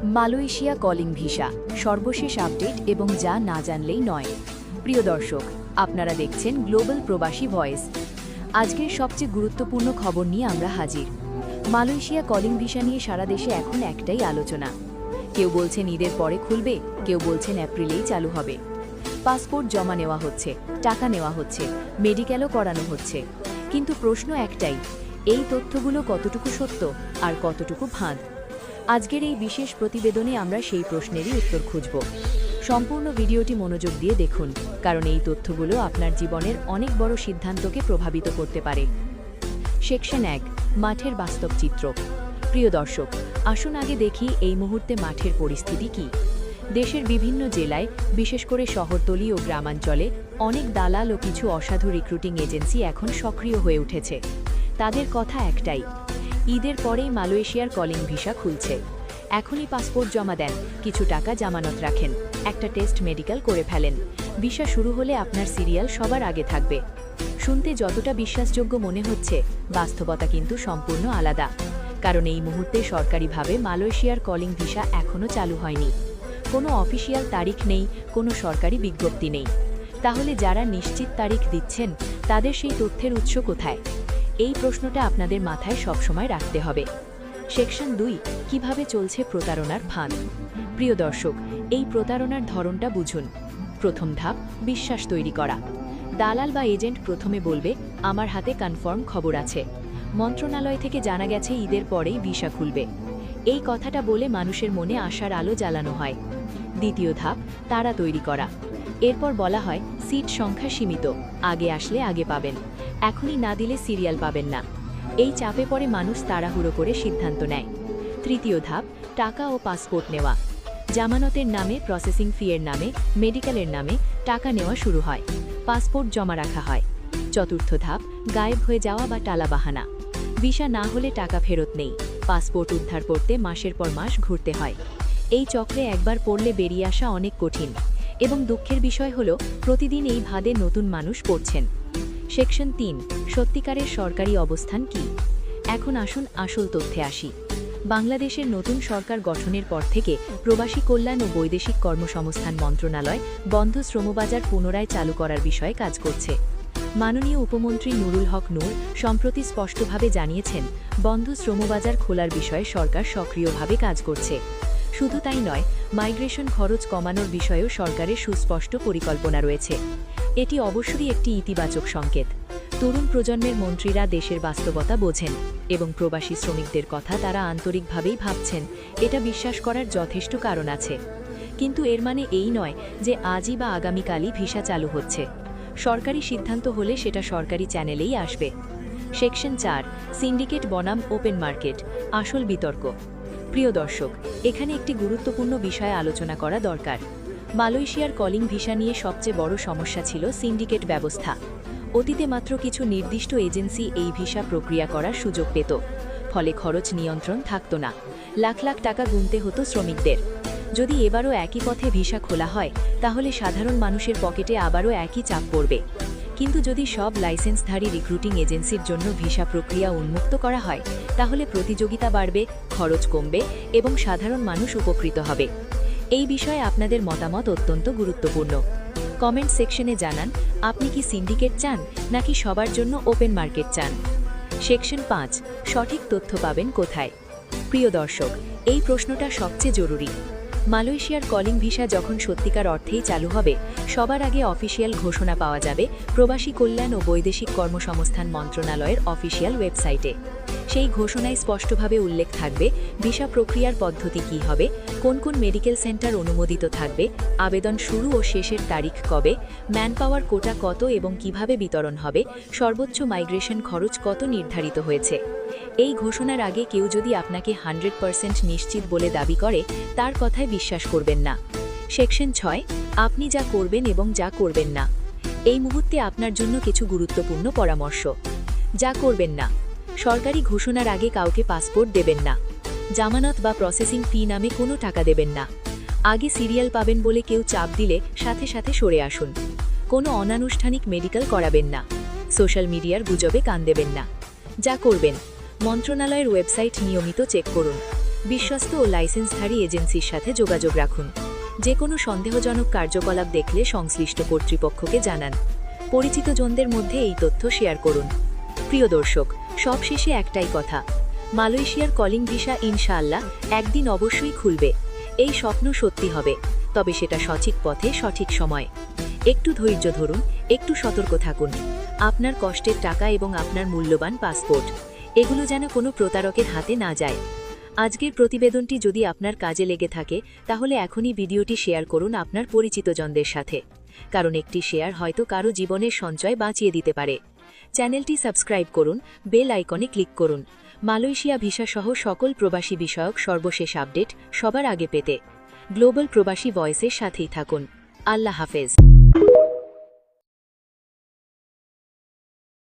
Malaysia calling visa সর্বশেষ update এবং যা না জানলেই নয়। প্রিয় দর্শক, আপনারা দেখছেন গ্লোবাল প্রবাসী ভয়েস। আজকের সবচেয়ে গুরুত্বপূর্ণ খবর নিয়ে আমরা হাজির। মালয়েশিয়া কলিং ভিসা নিয়ে সারা দেশে এখন একটাই আলোচনা। কেউ বলছেন ঈদের পরে খুলবে, কেউ বলছেন এপ্রিলেই চালু হবে। পাসপোর্ট জমা নেওয়া হচ্ছে, টাকা নেওয়া হচ্ছে, মেডিকেলও করানো হচ্ছে, কিন্তু প্রশ্ন একটাই, এই তথ্যগুলো কতটুকু সত্য আর কতটুকু ফাঁদ? আজকের এই বিশেষ প্রতিবেদনে আমরা সেই প্রশ্নেরই উত্তর খুঁজব। সম্পূর্ণ ভিডিওটি মনোযোগ দিয়ে দেখুন, কারণ এই তথ্যগুলো আপনার জীবনের অনেক বড় সিদ্ধান্তকে প্রভাবিত করতে পারে। সেকশন 1, মাঠের বাস্তব চিত্র। প্রিয় দর্শক, আসুন আগে দেখি এই মুহূর্তে মাঠের পরিস্থিতি কি। দেশের বিভিন্ন জেলায়, বিশেষ করে শহরতলি ও গ্রামাঞ্চলে, অনেক দালাল ও কিছু অসাধু রিক্রুটিং এজেন্সি এখন সক্রিয় হয়ে উঠেছে। তাদের কথা একটাই, ঈদের পরেই মালয়েশিয়ার কলিং ভিসা খুলছে। এখনই পাসপোর্ট জমা দেন, কিছু টাকা জামানত রাখেন, একটা টেস্ট মেডিকেল করে ফেলেন, ভিসা শুরু হলে আপনার সিরিয়াল সবার আগে থাকবে। শুনতে যতটা বিশ্বাসযোগ্য মনে হচ্ছে, বাস্তবতা কিন্তু সম্পূর্ণ আলাদা। কারণ এই মুহূর্তে সরকারিভাবে মালয়েশিয়ার কলিং ভিসা এখনও চালু হয়নি। কোনো অফিসিয়াল তারিখ নেই, কোনো সরকারি বিজ্ঞপ্তি নেই। তাহলে যারা নিশ্চিত তারিখ দিচ্ছেন, তাদের সেই তথ্যের উৎস কোথায়? এই প্রশ্নটা আপনাদের মাথায় সবসময় রাখতে হবে। সেকশন 2, কিভাবে চলছে প্রতারণার ফাঁদ। প্রিয় দর্শক, এই প্রতারণার ধরনটা বুঝুন। প্রথম ধাপ, বিশ্বাস তৈরি করা। দালাল বা এজেন্ট প্রথমে বলবে, আমার হাতে কনফার্ম খবর আছে, মন্ত্রণালয় থেকে জানা গেছে ঈদের পরেই ভিসা খুলবে। এই কথাটা বলে মানুষের মনে আশার আলো জ্বালানো হয়। দ্বিতীয় ধাপ, তাড়া তৈরি করা। এরপর বলা হয়, সিট সংখ্যা সীমিত, আগে আসলে আগে পাবেন, এখনই না দিলে সিরিয়াল পাবেন না। এই চাপে পড়ে মানুষ তাড়াহুড়ো করে সিদ্ধান্ত নেয়। তৃতীয় ধাপ, টাকা ও পাসপোর্ট নেওয়া। জামানতের নামে, প্রসেসিং ফি-এর নামে, মেডিকেলের নামে টাকা নেওয়া শুরু হয়, পাসপোর্ট জমা রাখা হয়। চতুর্থ ধাপ, গায়েব হয়ে যাওয়া বা টালাবাহানা। ভিসা না হলে টাকা ফেরত নেই, পাসপোর্ট উদ্ধার করতে মাসের পর মাস ঘুরতে হয়। এই চক্রে একবার পড়লে বেরিয়ে আসা অনেক কঠিন, এবং দুঃখের বিষয় হলো প্রতিদিন এই ভাদে নতুন মানুষ পড়ছেন। সেকশন 3, সত্যিকারের সরকারি অবস্থান কি। এখন আসুন আসল তথ্যে আসি। বাংলাদেশের নতুন সরকার গঠনের পর থেকে প্রবাসী কল্যাণ ও বৈদেশিক কর্মসংস্থান মন্ত্রণালয় বন্ধ শ্রমবাজার পুনরায় চালু করার বিষয়ে কাজ করছে। মাননীয় উপমন্ত্রী নুরুল হক নূর সম্প্রতি স্পষ্টভাবে জানিয়েছেন, বন্ধ শ্রমবাজার খোলার বিষয়ে সরকার সক্রিয়ভাবে কাজ করছে। শুধু তাই নয়, মাইগ্রেশন খরচ কমানোর বিষয়েও সরকারের সুস্পষ্ট পরিকল্পনা রয়েছে। এটি অবশ্যই একটি ইতিবাচক সংকেত। তরুণ প্রজন্মের মন্ত্রীরা দেশের বাস্তবতা বোঝেন এবং প্রবাসী শ্রমিকদের কথা তারা আন্তরিকভাবেই ভাবছেন, এটা বিশ্বাস করার যথেষ্ট কারণ আছে। কিন্তু এর মানে এই নয় যে আজই বা আগামীকালই ভিসা চালু হচ্ছে। সরকারি সিদ্ধান্ত হলে সেটা সরকারি চ্যানেলেই আসবে। সেকশন 4, সিন্ডিকেট বনাম ওপেন মার্কেট, আসল বিতর্ক। প্রিয় দর্শক, এখানে একটি গুরুত্বপূর্ণ বিষয় আলোচনা করা দরকার। মালয়েশিয়ার কলিং ভিসা নিয়ে সবচেয়ে বড় সমস্যা ছিল সিন্ডিকেট ব্যবস্থা। অতীতে মাত্র কিছু নির্দিষ্ট এজেন্সি এই ভিসা প্রক্রিয়া করার সুযোগ পেত, ফলে খরচ নিয়ন্ত্রণ থাকত না, লাখ লাখ টাকা গুনতে হতো শ্রমিকদের। যদি এবারও একই পথে ভিসা খোলা হয়, তাহলে সাধারণ মানুষের পকেটে আবারও একই চাপ পড়বে। কিন্তু যদি সব লাইসেন্সধারী রিক্রুটিং এজেন্সির জন্য ভিসা প্রক্রিয়া উন্মুক্ত করা হয়, তাহলে প্রতিযোগিতা বাড়বে, খরচ কমবে এবং সাধারণ মানুষ উপকৃত হবে। এই বিষয়ে আপনাদের মতামত অত্যন্ত গুরুত্বপূর্ণ। কমেন্ট সেকশনে জানান, আপনি কি সিন্ডিকেট চান নাকি সবার জন্য ওপেন মার্কেট চান। সেকশন 5, সঠিক তথ্য পাবেন কোথায়। প্রিয় দর্শক, এই প্রশ্নটা সবচেয়ে জরুরি। মালয়েশিয়ার কলিং ভিসা যখন সত্যিকার অর্থেই চালু হবে, সবার আগে অফিসিয়াল ঘোষণা পাওয়া যাবে প্রবাসী কল্যাণ ও বৈদেশিক কর্মসংস্থান মন্ত্রণালয়ের অফিসিয়াল ওয়েবসাইটে। সেই ঘোষণায় স্পষ্টভাবে উল্লেখ থাকবে ভিসা প্রক্রিয়ার পদ্ধতি কী হবে, কোন কোন মেডিকেল সেন্টার অনুমোদিত থাকবে, আবেদন শুরু ও শেষের তারিখ কবে, ম্যানপাওয়ার কোটা কত এবং কিভাবে বিতরণ হবে, সর্বোচ্চ মাইগ্রেশন খরচ কত নির্ধারিত হয়েছে। এই ঘোষণার আগে কেউ যদি আপনাকে 100% নিশ্চিত বলে দাবি করে, তার কথায় বিশ্বাস করবেন না। সেকশন 6, আপনি যা করবেন এবং যা করবেন না। এই মুহূর্তে আপনার জন্য কিছু গুরুত্বপূর্ণ পরামর্শ। যা করবেন না, সরকারি ঘোষণার আগে কাউকে পাসপোর্ট দেবেন না, জামানত বা প্রসেসিং ফি নামে কোনো টাকা দেবেন না, আগে সিরিয়াল পাবেন বলে কেউ চাপ দিলে সাথে সাথে সরে আসুন, কোনো অনানুষ্ঠানিক মেডিকেল করাবেন না, সোশ্যাল মিডিয়ার গুজবে কান দেবেন না। যা করবেন, মন্ত্রণালয়ের ওয়েবসাইট নিয়মিত চেক করুন, বিশ্বস্ত ও লাইসেন্সধারী এজেন্সির সাথে যোগাযোগ রাখুন। যে কোনো সন্দেহজনক কার্যকলাপ দেখলে সংশ্লিষ্ট কর্তৃপক্ষকে জানান। পরিচিত জনদের মধ্যে এই তথ্য শেয়ার করুন। প্রিয় দর্শক, সবশেষে একটাই কথা, মালয়েশিয়ার কলিং ভিসা ইনশাআল্লাহ একদিন অবশ্যই খুলবে। এই স্বপ্ন সত্যি হবে, তবে সেটা সঠিক পথে সঠিক সময়। একটু ধৈর্য ধরুন, একটু সতর্ক থাকুন। আপনার কষ্টের টাকা এবং আপনার মূল্যবান পাসপোর্ট, এগুলো যেন কোনো প্রতারকের হাতে না যায়। আজকের প্রতিবেদনটি যদি আপনার কাজে লেগে থাকে, তাহলে এখনই ভিডিওটি শেয়ার করুন আপনার পরিচিতজনদের সাথে, কারণ একটি শেয়ার হয়তো কারো জীবনের সঞ্চয় বাঁচিয়ে দিতে পারে। চ্যানেলটি সাবস্ক্রাইব করুন, বেল আইকনে ক্লিক করুন। মালয়েশিয়া ভিসা সহ সকল প্রবাসী বিষয়ক সর্বশেষ আপডেট সবার আগে পেতে গ্লোবাল প্রবাসী ভয়েসের সাথেই থাকুন। আল্লাহ হাফেজ।